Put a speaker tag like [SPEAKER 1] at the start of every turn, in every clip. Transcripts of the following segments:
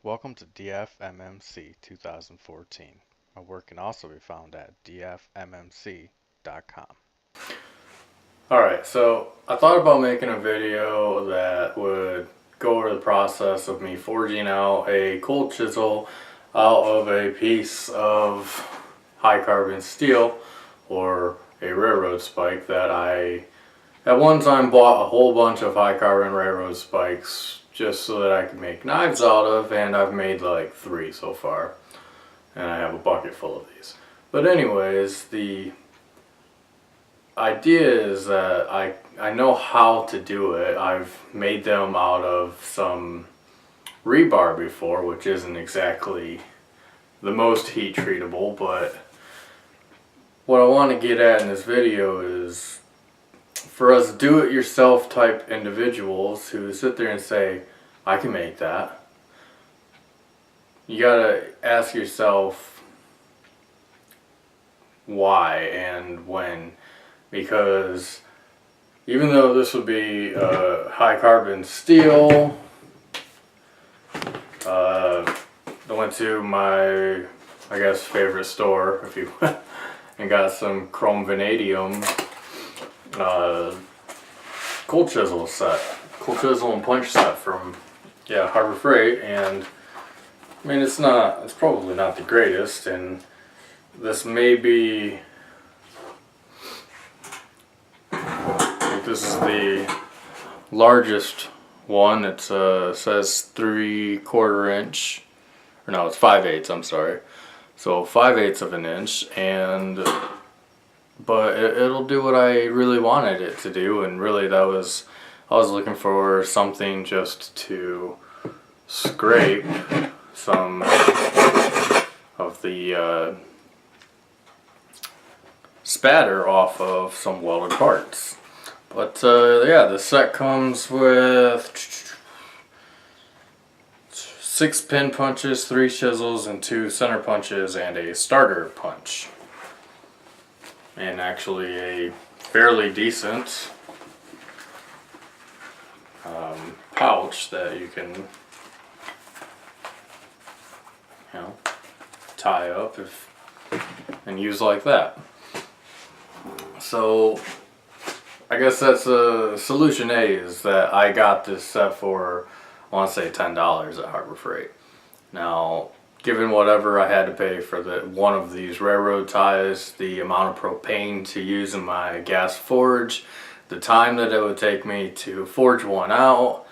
[SPEAKER 1] Welcome to DFMMC 2014. My work can also be found at dfmmc.com.
[SPEAKER 2] Alright, so I thought about making a video that would go over the process of me forging out a cold chisel out of a piece of high carbon steel or a railroad spike that I at one time bought a whole bunch of high carbon railroad spikes just so that I could make knives out of, and I've made like 3 so far, and I have a bucket full of these. But anyways, the idea is that I know how to do it. I've made them out of some rebar before, which isn't exactly the most heat treatable, but what I want to get at in this video is for us do-it-yourself type individuals who sit there and say, I can make that. You gotta ask yourself why and when. Because even though this would be high carbon steel, I went to my, I guess, favorite store, if you and got some chrome vanadium cold chisel and punch set from Harbor Freight, and I mean it's probably not the greatest, and this may be. This is the largest one. It says 3/4 inch, or no, it's 5/8. I'm sorry. So 5/8 of an inch, but it'll do what I really wanted it to do, and really I was looking for something just to scrape some of the spatter off of some welded parts. But the set comes with 6 pin punches, 3 chisels, and 2 center punches, and a starter punch. And actually a fairly decent pouch that you can, tie up and use like that. So I guess that's solution A, is that I got this set for, I want to say $10 at Harbor Freight. Now, given whatever I had to pay for one of these railroad ties, the amount of propane to use in my gas forge, the time that it would take me to forge one out,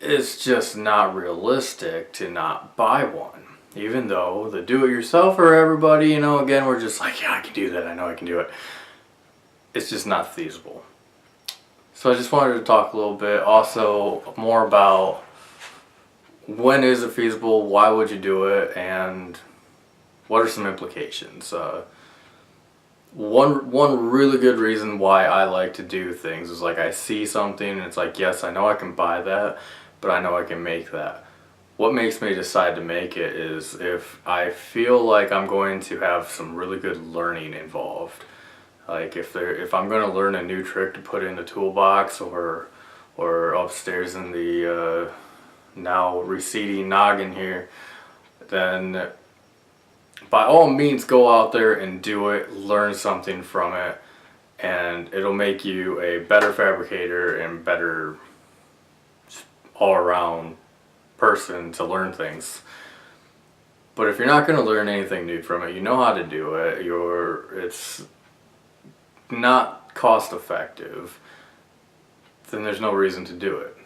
[SPEAKER 2] it's just not realistic to not buy one. Even though the do-it-yourselfer, everybody, again, we're just like, yeah, I can do that, I know I can do it. It's just not feasible. So I just wanted to talk a little bit also more about when is it feasible, why would you do it, and what are some implications. One really good reason why I like to do things is like I see something and it's like, yes, I know I can buy that, but I know I can make that. What makes me decide to make it is if I feel like I'm going to have some really good learning involved. Like if I'm going to learn a new trick to put in the toolbox or upstairs in the now receding noggin here, then by all means go out there and do it, learn something from it, and it'll make you a better fabricator and better all around person to learn things. But if you're not going to learn anything new from it, you know how to do it, it's not cost effective, then there's no reason to do it.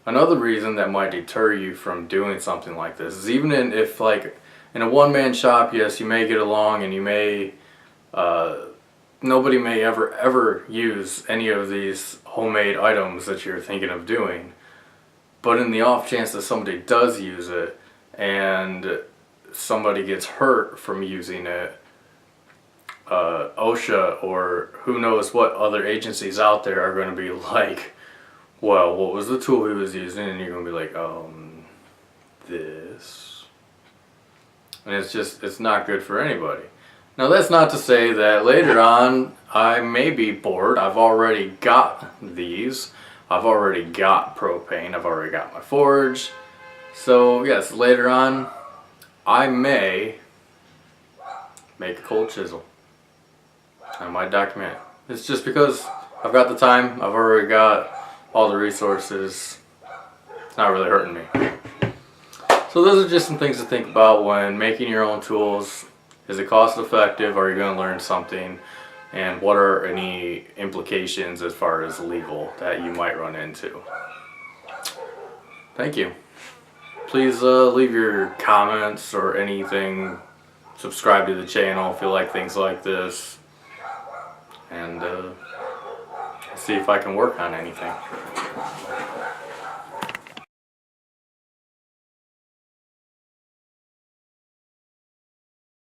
[SPEAKER 2] Another reason that might deter you from doing something like this is even if like in a one-man shop, yes, you may get along and you may nobody may ever use any of these homemade items that you're thinking of doing, but in the off chance that somebody does use it and somebody gets hurt from using it, OSHA or who knows what other agencies out there are going to be like, well, what was the tool he was using? And you're going to be like, this. And it's not good for anybody. Now that's not to say that later on I may be bored. I've already got these. I've already got propane. I've already got my forge. So yes, later on, I may make a cold chisel. I might document it. It's just because I've got the time, I've already got all the resources. It's not really hurting me. So those are just some things to think about when making your own tools. Is it cost effective? Are you going to learn something? And what are any implications as far as legal that you might run into? Thank you. Please leave your comments or anything. Subscribe to the channel if you like things like this. And see if I can work on anything.